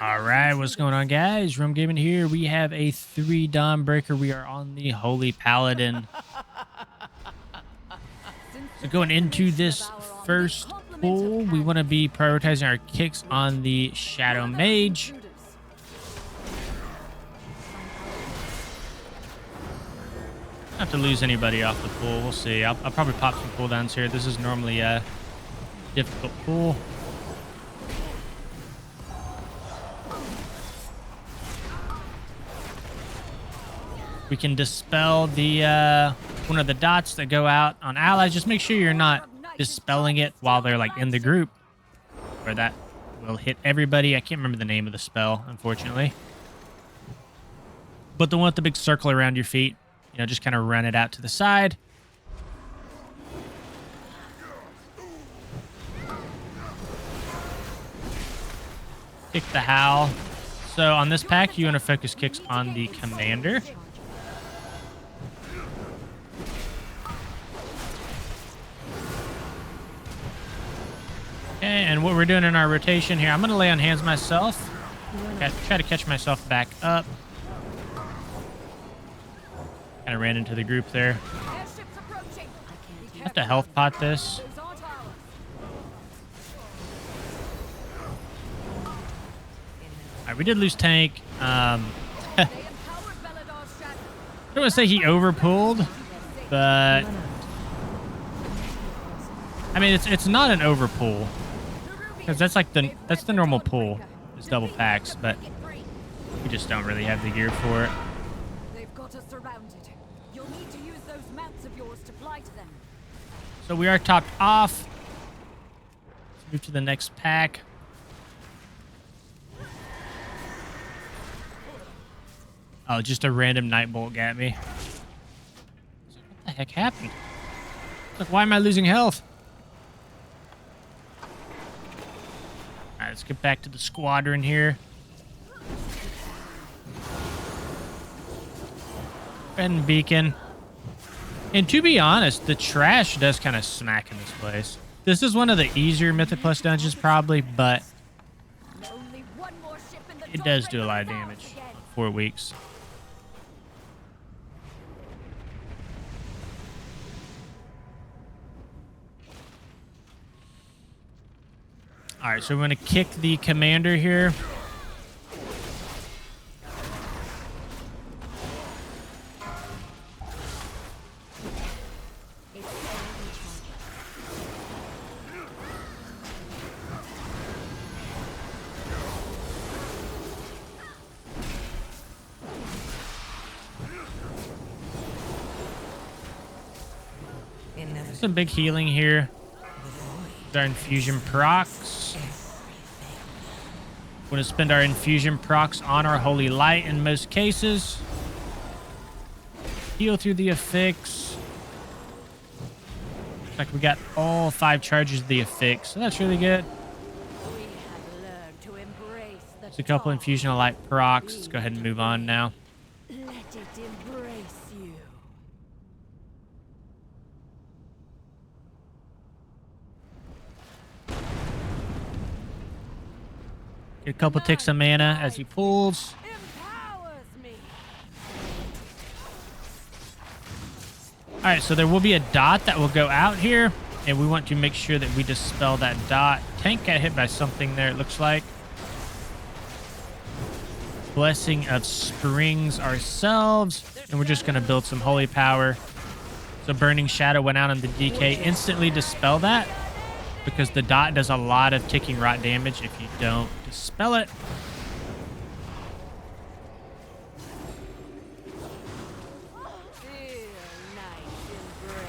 All right, what's going on, guys? Rum Gaming here. We have a 3 Dawnbreaker. We are on the Holy Paladin. So going into this first pull, we want to be prioritizing our kicks on the Shadow Mage. Not have to lose anybody off the pull. We'll see. I'll probably pop some cooldowns here. This is normally a difficult pull. We can dispel the one of the dots that go out on allies. Just make sure you're not dispelling it while they're like in the group, or that will hit everybody. I can't remember the name of the spell, unfortunately. But the one with the big circle around your feet, you know, just kind of run it out to the side. Kick the Howl. So on this pack, you want to focus kicks on the commander. Okay, and what we're doing in our rotation here, I'm going to lay on hands myself. Try to catch myself back up. Kind of ran into the group there. I have to health pot this. Alright, we did lose tank. I don't want to say he overpulled, but I mean it's not an overpull. Because that's like the normal pull, is double packs, but we just don't really have the gear for it. They've got us surrounded. You'll need to use those mounts of yours to fly to them. So we are topped off. Let's move to the next pack. Oh, just a random night bolt got me. What the heck happened? Like, why am I losing health? Alright, let's get back to the squadron here. And beacon. And to be honest, the trash does kind of smack in this place. This is one of the easier Mythic Plus dungeons probably, but it does do a lot of damage in 4 weeks. All right, so we're going to kick the commander here. Some big healing here. Our infusion procs. We're going to spend our infusion procs on our holy light in most cases. Heal through the affix. Looks like we got all 5 charges of the affix, so that's really good. There's a couple infusion of light procs. Let's go ahead and move on now. Let it embrace you. Get a couple ticks of mana as he pulls. Alright, so there will be a dot that will go out here, and we want to make sure that we dispel that dot. Tank got hit by something there, it looks like. Blessing of Springs ourselves, and we're just going to build some holy power. So Burning Shadow went out on the DK. Instantly dispel that, because the dot does a lot of ticking rot damage if you don't dispel it.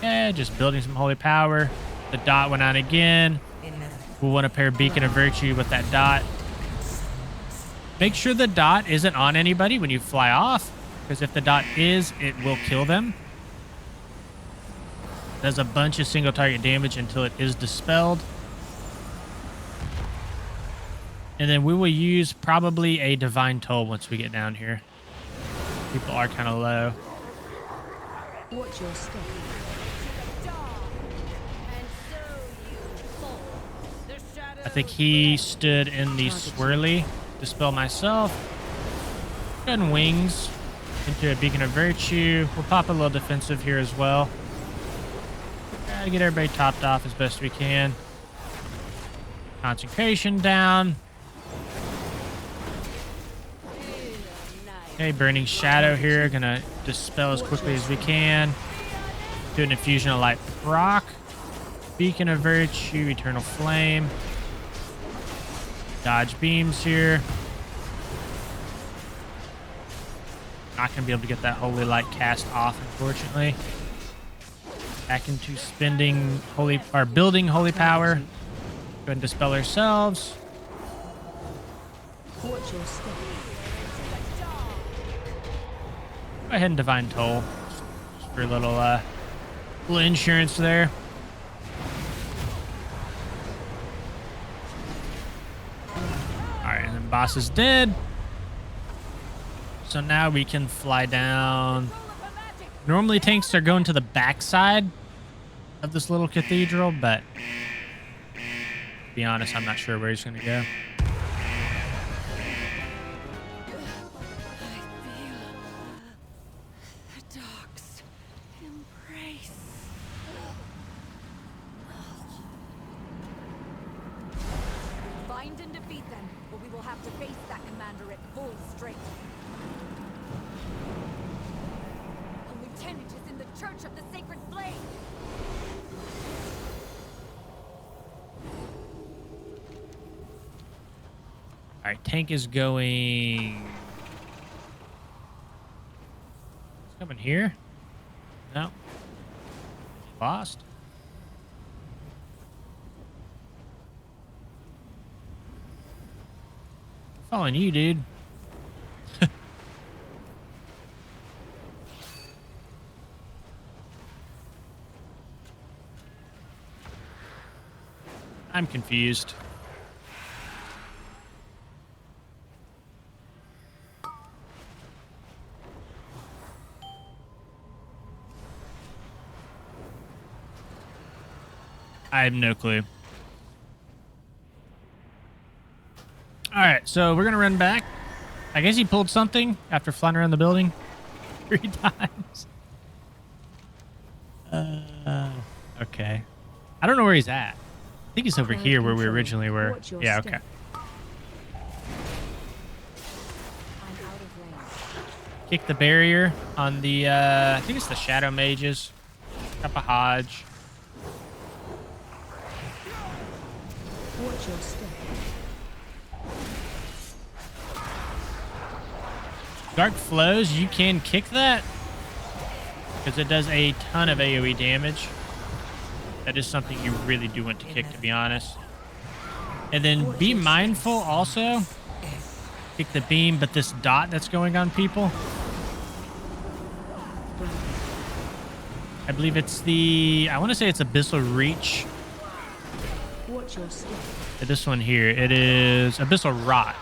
Yeah, just building some holy power. The dot went out again. We'll want to pair Beacon of Virtue with that dot. Make sure the dot isn't on anybody when you fly off, because if the dot is, it will kill them. It does a bunch of single target damage until it is dispelled. And then we will use probably a Divine Toll once we get down here. People are kind of low. Watch your step. I think he stood in the swirly. dispel myself. Go ahead and wings into a beacon of virtue. We'll pop a little defensive here as well. Try to get everybody topped off as best we can. Concentration down. Okay, burning shadow here. Gonna dispel as quickly as we can. Do an infusion of light proc. Beacon of virtue, eternal flame. Dodge beams here. Not gonna be able to get that holy light cast off, unfortunately. Back into spending building holy power. Go ahead and dispel ourselves. Go ahead and divine toll, just for a little insurance there. All right, and then boss is dead. So now we can fly down. Normally tanks are going to the backside of this little cathedral, but to be honest, I'm not sure where he's going to go. The dogs embrace. Find and defeat them, or we will have to face that commander at full strength. A lieutenant is in the Church of the Sacred Flame. All right, tank is going. It's coming here. No. Lost. Following you, dude. I'm confused. I have no clue. All right, so we're going to run back. I guess he pulled something after flying around the building 3 times. Okay. I don't know where he's at. I think he's over here where we originally were. Yeah, okay. Kick the barrier on the, I think it's the Shadow Mages. Up a Hodge. Watch your step. Dark Flows, you can kick that because it does a ton of AoE damage. That is something you really do want to kick, to be honest. And then be mindful also. Kick the beam, but this dot that's going on people. I believe it's the, I want to say it's Abyssal Reach. Watch your step. This one here, it is Abyssal Rot.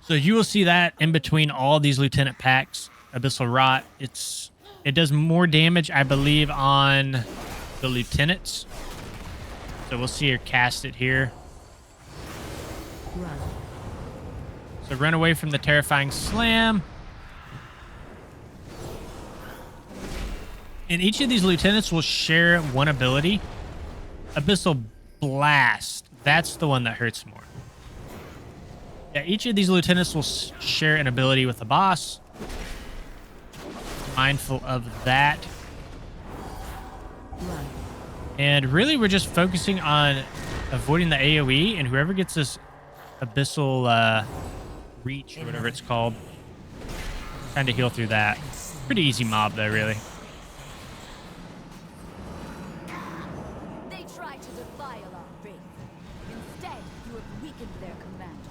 So you will see that in between all these lieutenant packs. Abyssal Rot. It does more damage, I believe, on the lieutenants. So we'll see her cast it here. Run. So run away from the terrifying slam. And each of these lieutenants will share one ability. Abyssal Blast. That's the one that hurts more. Yeah, each of these lieutenants will share an ability with the boss. Mindful of that. Run. And really, we're just focusing on avoiding the AoE, and whoever gets this Abyssal Reach, or whatever it's called, trying to heal through that. Pretty easy mob, though, really. They try to defile our faith. Instead, you have weakened their commander.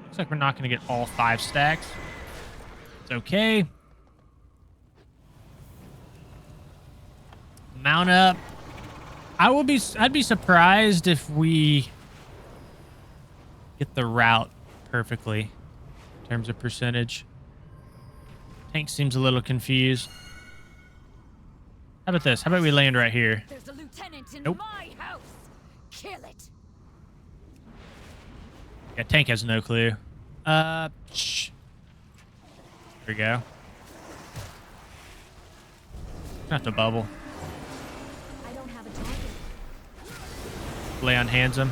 Looks like we're not going to get all 5 stacks. It's okay. Mount up. I'd be surprised if we get the route perfectly in terms of percentage. Tank seems a little confused. How about this? How about we land right here? There's a lieutenant in Nope. my house. Kill it. Yeah, tank has no clue. Shh. There we go. Not the bubble. I don't have a target. Lay on hands him.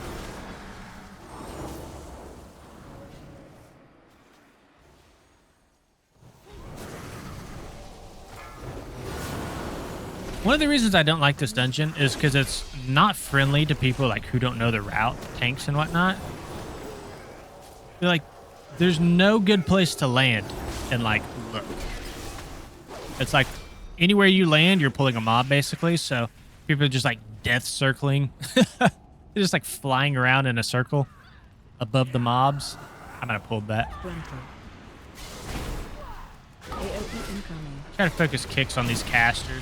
One of the reasons I don't like this dungeon is because it's not friendly to people like who don't know the route, tanks and whatnot. They're like, there's no good place to land and like look. It's like anywhere you land, you're pulling a mob basically. So people are just like death circling. They're just like flying around in a circle above the mobs. I might have pulled that. Frontal. AOE incoming. Try to focus kicks on these casters.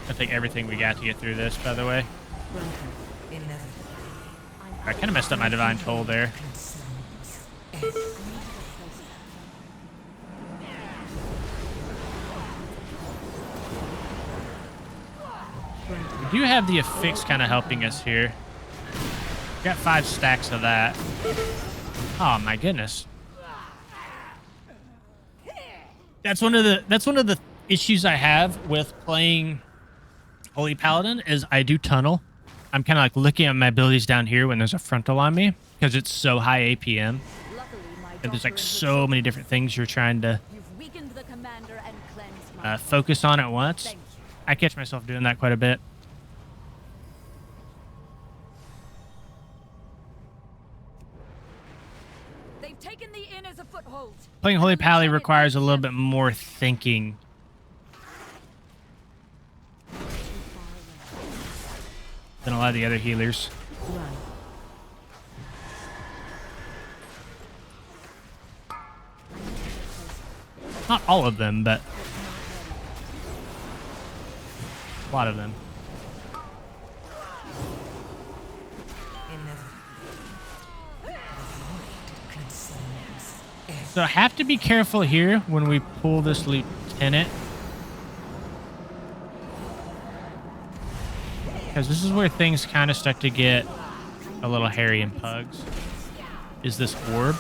I think everything we got to get through this, by the way. I kind of messed up my divine toll there. We do have the affix kind of helping us here. Got 5 stacks of that. Oh my goodness. That's one of the issues I have with playing Holy Paladin is I do tunnel. I'm kind of like looking at my abilities down here when there's a frontal on me because it's so high APM. And there's like so many different things you're trying to focus on at once. I catch myself doing that quite a bit. They've taken the inn as a foothold. Playing Holy Pally requires a little bit more thinking than a lot of the other healers. Not all of them, but a lot of them. So I have to be careful here when we pull this lieutenant. Because this is where things kind of start to get a little hairy and pugs. Is this orb?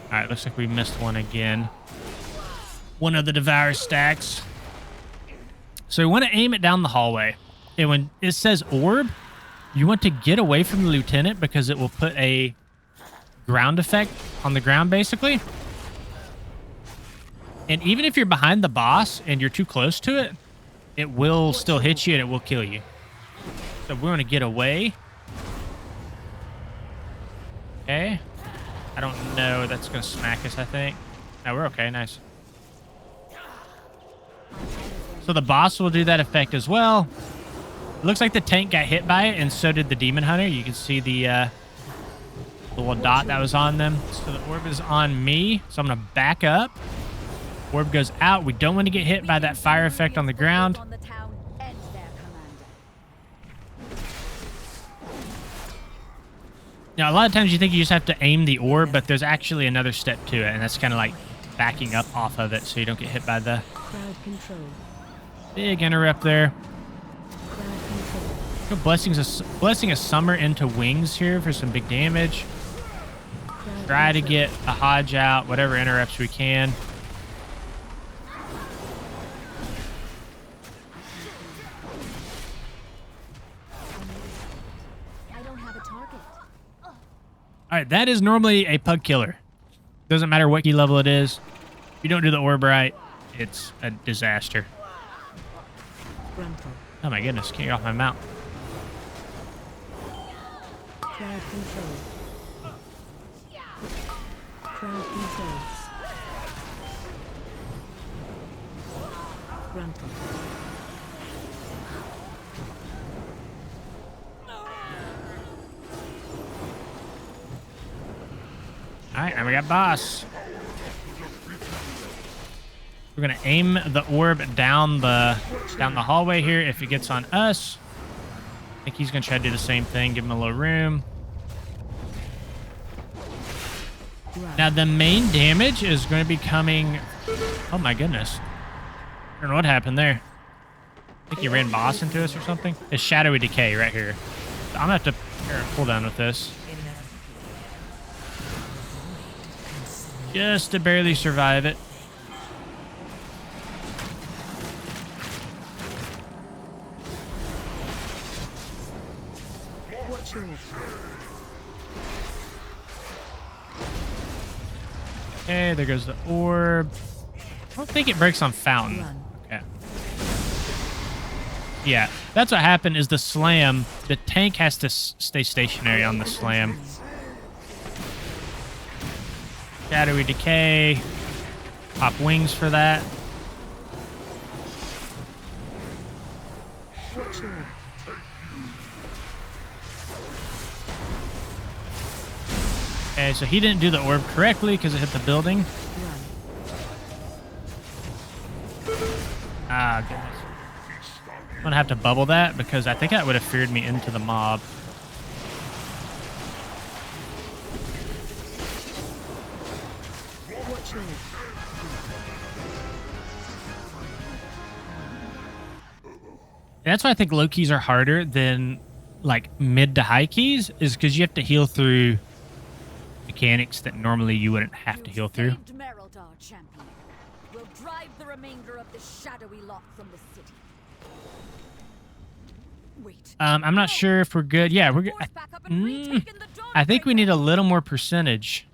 Alright, looks like we missed one again. One of the Devour stacks. So we want to aim it down the hallway. And when it says orb, you want to get away from the lieutenant because it will put a ground effect on the ground, basically. And even if you're behind the boss and you're too close to it, it will still hit you and it will kill you. So we want to get away. Okay. I don't know. That's going to smack us, I think. No, we're okay. Nice. So the boss will do that effect as well. It looks like the tank got hit by it, and so did the demon hunter. You can see the little dot that was on them. So the orb is on me. So I'm going to back up. Orb goes out. We don't want to get hit by that fire effect on the ground. Now, a lot of times you think you just have to aim the orb, but there's actually another step to it, and that's kind of like backing up off of it so you don't get hit by the big interrupt there. Blessing a summer into wings here for some big damage. Try to get a Hodge out, whatever interrupts we can. All right, that is normally a pug killer. Doesn't matter what key level it is. If you don't do the orb right, it's a disaster. Oh my goodness, can't get off my mount. Crowd control. Crowd control. Frontal. All right, now we got boss. We're gonna aim the orb down the hallway here. If it gets on us, think he's going to try to do the same thing. Give him a little room. Run. Now, the main damage is going to be coming... Oh, my goodness. I don't know what happened there. I think he ran boss into us or something. It's Shadowy Decay right here. So I'm going to have to pull down with this. Just to barely survive it. Watch your Okay, there goes the orb. I don't think it breaks on fountain. run. Okay. Yeah, that's what happened is the slam, the tank has to stay stationary on the slam. Shadowy Decay. Pop wings for that. Watch your Okay, so he didn't do the orb correctly because it hit the building. run. Ah, goodness. I'm going to have to bubble that because I think that would have feared me into the mob. Watch your That's why I think low keys are harder than like mid to high keys is because you have to heal through mechanics that normally you wouldn't have to heal through. Saved Merildar, champion. We'll drive the remainder of the shadowy lot from the city. Wait. I'm not sure if we're good. Yeah, we're good. Force back up and retaken the I think we Dawnbreaker. need a little more percentage.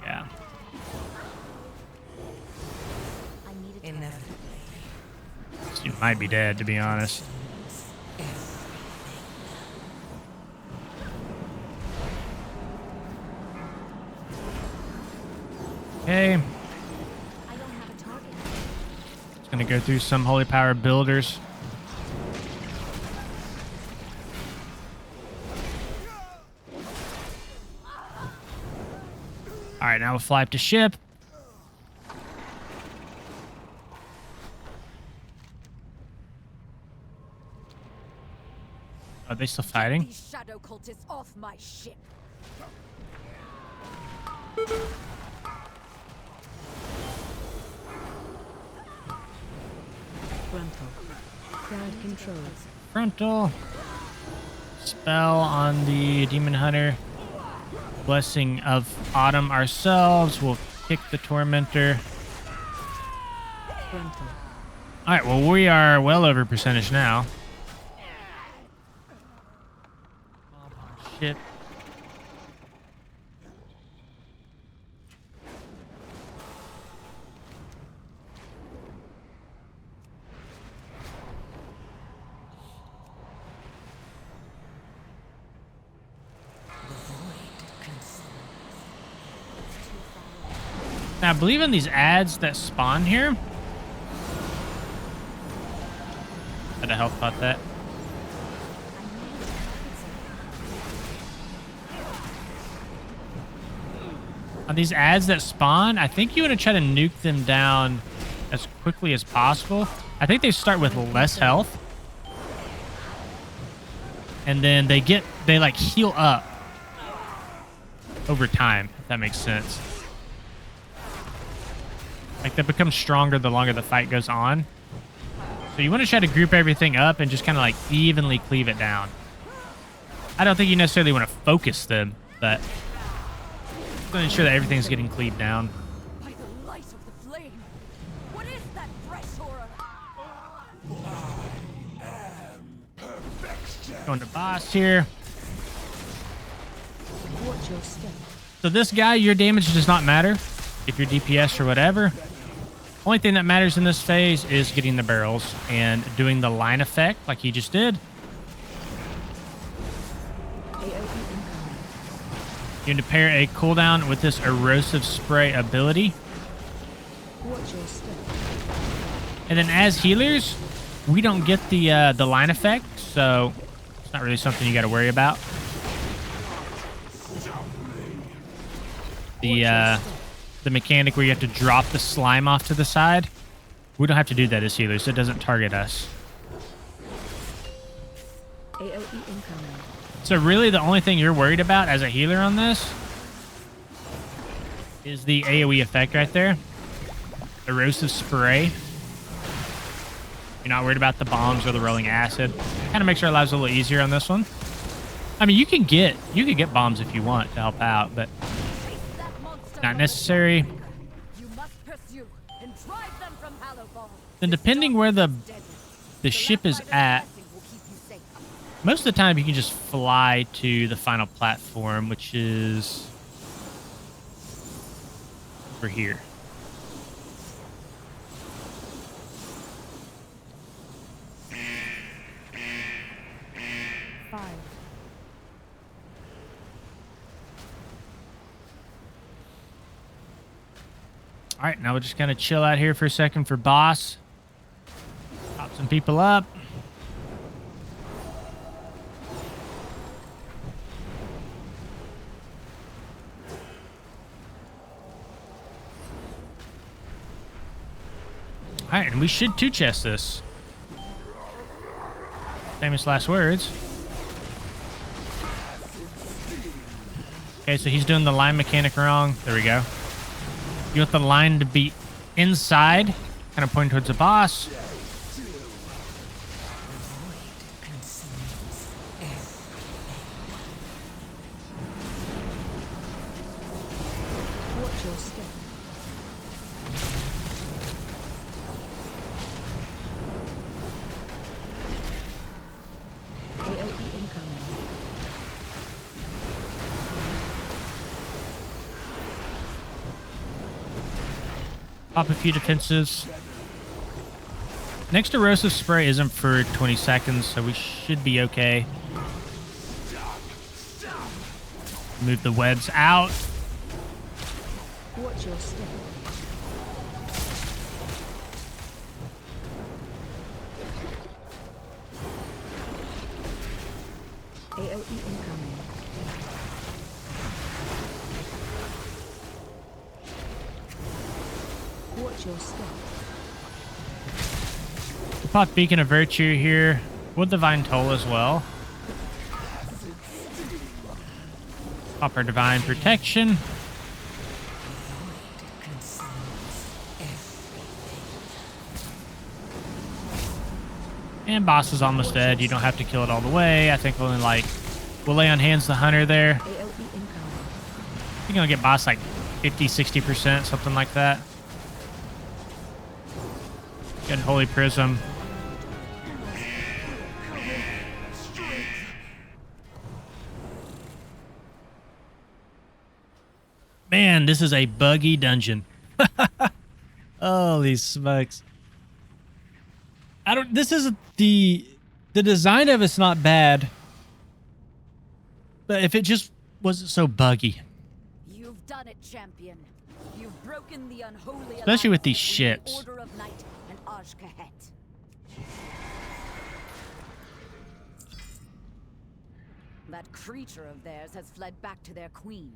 Yeah. I needed to Inevitably. This dude might be dead, to be honest. Okay. I don't have a target. Just gonna go through some holy power builders. All right, now we'll fly up to ship. Are they still fighting? These shadow cultists off my ship. frontal. Crowd control. Frontal. Spell on the Demon Hunter. Blessing of Autumn ourselves. We'll kick the Tormentor. Frontal. All right, well, we are well over percentage now. Ship. Now, I believe in these ads that spawn here. Had a health pot that. On these ads that spawn, I think you want to try to nuke them down as quickly as possible. I think they start with less health. And then they like heal up over time, if that makes sense. Like they become stronger the longer the fight goes on. So you want to try to group everything up and just kind of like evenly cleave it down. I don't think you necessarily want to focus them, but to ensure that everything's getting cleaved down. By the light of the flame. What is that fresh horror? Going to boss here. Watch your step. So this guy, your damage does not matter if you're DPS or whatever. Only thing that matters in this phase is getting the barrels and doing the line effect like he just did. AoE incoming. You need to pair a cooldown with this erosive spray ability. Watch your step. And then as healers, we don't get the line effect, so It's not really something you got to worry about. The mechanic where you have to drop the slime off to the side, we don't have to do that as healers, so it doesn't target us. AoE incoming. So really the only thing you're worried about as a healer on this is the AoE effect right there. Erosive spray. You're not worried about the bombs or the rolling acid. Kind of makes our lives a little easier on this one. I mean, you can get bombs if you want to help out, but not necessary. You must pursue and drive them from Hallowfall. Then depending where the ship is at, most of the time you can just fly to the final platform, which is over here. All right, now we're just gonna chill out here for a second for boss. Pop some people up. All right, and we should two chest this. Famous last words. Okay, so he's doing the line mechanic wrong. There we go. You want the line to be inside, kind of pointing towards the boss. Watch your step. AoE incoming. Pop a few defensives. Next erosive spray isn't for 20 seconds, so we should be okay. Move the webs out. Watch your step. AoE incoming. Watch your step. Pop Beacon of Virtue here with Divine Toll as well. Pop our Divine Protection. And boss is almost dead. You don't have to kill it all the way. I think we'll lay on hands the hunter there. AoE incoming. You're gonna get boss like 50-60%, something like that. Good Holy Prism. Man, this is a buggy dungeon. Holy smokes. This isn't the design of it's not bad. But if it just wasn't so buggy. You've done it, champion. You've broken the unholy Especially with these alliance ships. between the Order of Night and Ajkahet. That creature of theirs has fled back to their queen.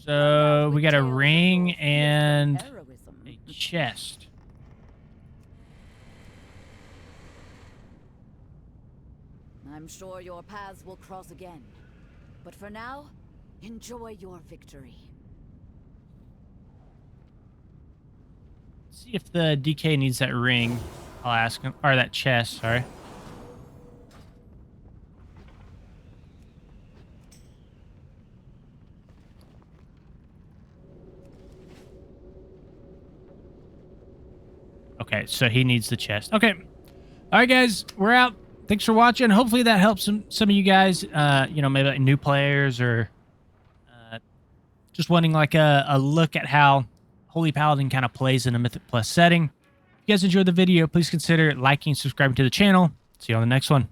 So we got a ring and Heroism. a chest. I'm sure your paths will cross again. But for now, enjoy your victory. See if the DK needs that ring. I'll ask him. Or that chest, sorry. Okay, so he needs the chest. Okay. All right, guys, we're out. Thanks for watching. Hopefully that helps some of you guys, you know, maybe like new players or just wanting like a look at how Holy Paladin kind of plays in a Mythic Plus setting. If you guys enjoyed the video, please consider liking, subscribing to the channel. See you on the next one.